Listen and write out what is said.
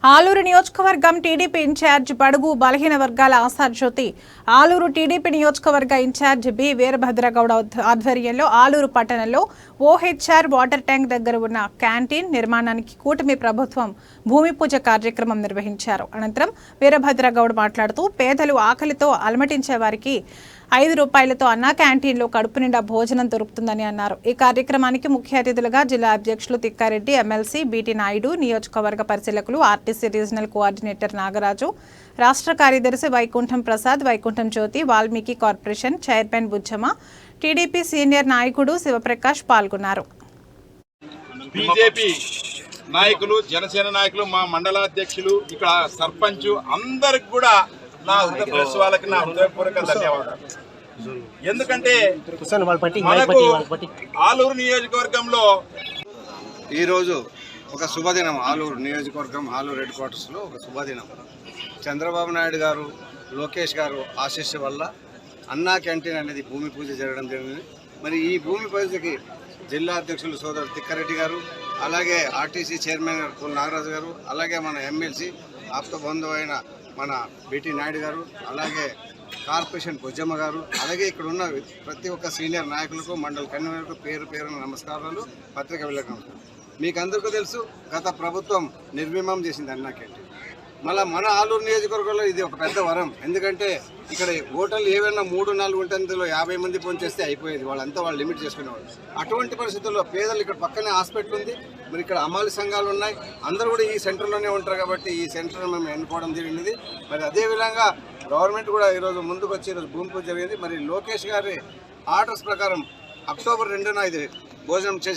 ఆలూరు నియోజకవర్గం TDP incharge బడుగు బలహీన వర్గాల ఆశాజ్యోతి ఆలూరు టీడీపీ నియోజకవర్గ ఇన్ఛార్జ్ బి వీరభద్రగౌడ ఆధ్వర్యంలో ఆలూరు పట్టణంలో ఓహెచ్ఆర్ వాటర్ ట్యాంక్ దగ్గర ఉన్న క్యాంటీన్ నిర్మాణానికి కూటమి ప్రభుత్వం భూమి పూజ కార్యక్రమం నిర్వహించారు. అనంతరం వీరభద్రగౌడ మాట్లాడుతూ పేదలు ఆకలితో అలమటించే వారికి 5 రూపాయలతో అన్న క్యాంటీన్లో కడుపు నిండా భోజనం దొరుకుతుందని అన్నారు. ఈ కార్యక్రమానికి ముఖ్య అతిథులుగా జిల్లా అధ్యక్షులు తిక్కారెడ్డి, ఎమ్మెల్సీ బీటీ నాయుడు, నియోజకవర్గ పరిశీలకులు, ఆర్టీసీ రీజనల్ కోఆర్డినేటర్ నాగరాజు, రాష్ట్ర కార్యదర్శి Vaikuntham Prasad, Vaikuntham Jyothi, Valmiki corporation chairman Bujjamma, TDP senior నాయకుడు శివప్రకాష్ పాల్గొన్నారు. బీజేపీ నాయకులు, జనసేన నాయకులు, మా మండలాధ్యక్షులు, ఇక్కడ సర్పంచ్ అందరికి కూడా నా ప్రెస్ వాళ్ళకి నా హృదయపూర్వక ధన్యవాదాలు. ఎందుకంటే మనకు ఆలూరు నియోజకవర్గంలో ఈరోజు ఒక శుభదినం. ఆలూరు నియోజకవర్గం, ఆలూరు హెడ్ క్వార్టర్స్లో ఒక శుభదినం. చంద్రబాబు నాయుడు గారు, లోకేష్ గారు ఆశీస్సు వల్ల అన్నా క్యాంటీన్ అనేది భూమి పూజ జరగడం జరిగింది. మరి ఈ భూమి పూజకి జిల్లా అధ్యక్షులు సోదరుడు తిక్కారెడ్డి గారు, అలాగే ఆర్టీసీ చైర్మన్ గారు నాగరాజు గారు, అలాగే మన ఎమ్మెల్సీ ఆప్త బంధువు అయిన మన బీటీ నాయుడు గారు, అలాగే కార్పొరేషన్ బుజ్జమ్మ గారు, అలాగే ఇక్కడ ఉన్న ప్రతి ఒక్క సీనియర్ నాయకులకు, మండల కన్వీనర్లకు పేరు పేరున నమస్కారాలు, పత్రికా విలేకరులకు. మీకు అందరికీ తెలుసు, గత ప్రభుత్వం నిర్విమం చేసింది అన్నా క్యాంటీన్. మళ్ళీ మన ఆలూరు నియోజకవర్గంలో ఇది ఒక పెద్ద వరం. ఎందుకంటే ఇక్కడ హోటల్ ఏవైనా 3-4 ఉంటే అందులో 50 మంది చేస్తే అయిపోయేది. వాళ్ళు లిమిట్ చేసుకునేవాళ్ళు. అటువంటి పరిస్థితుల్లో పేదలు ఇక్కడ పక్కనే హాస్పిటల్ ఉంది, మరి ఇక్కడ అమాలి సంఘాలు ఉన్నాయి, అందరూ కూడా ఈ సెంటర్లోనే ఉంటారు. కాబట్టి ఈ సెంటర్ మేము ఎన్నుకోవడం జరిగినది. మరి అదేవిధంగా గవర్నమెంట్ కూడా ఈరోజు ముందుకు వచ్చి ఈరోజు భూమి పూజ జరిగింది. మరి లోకేష్ గారి ఆర్డర్స్ ప్రకారం అక్టోబర్ 2న ఇది భోజనం చేసి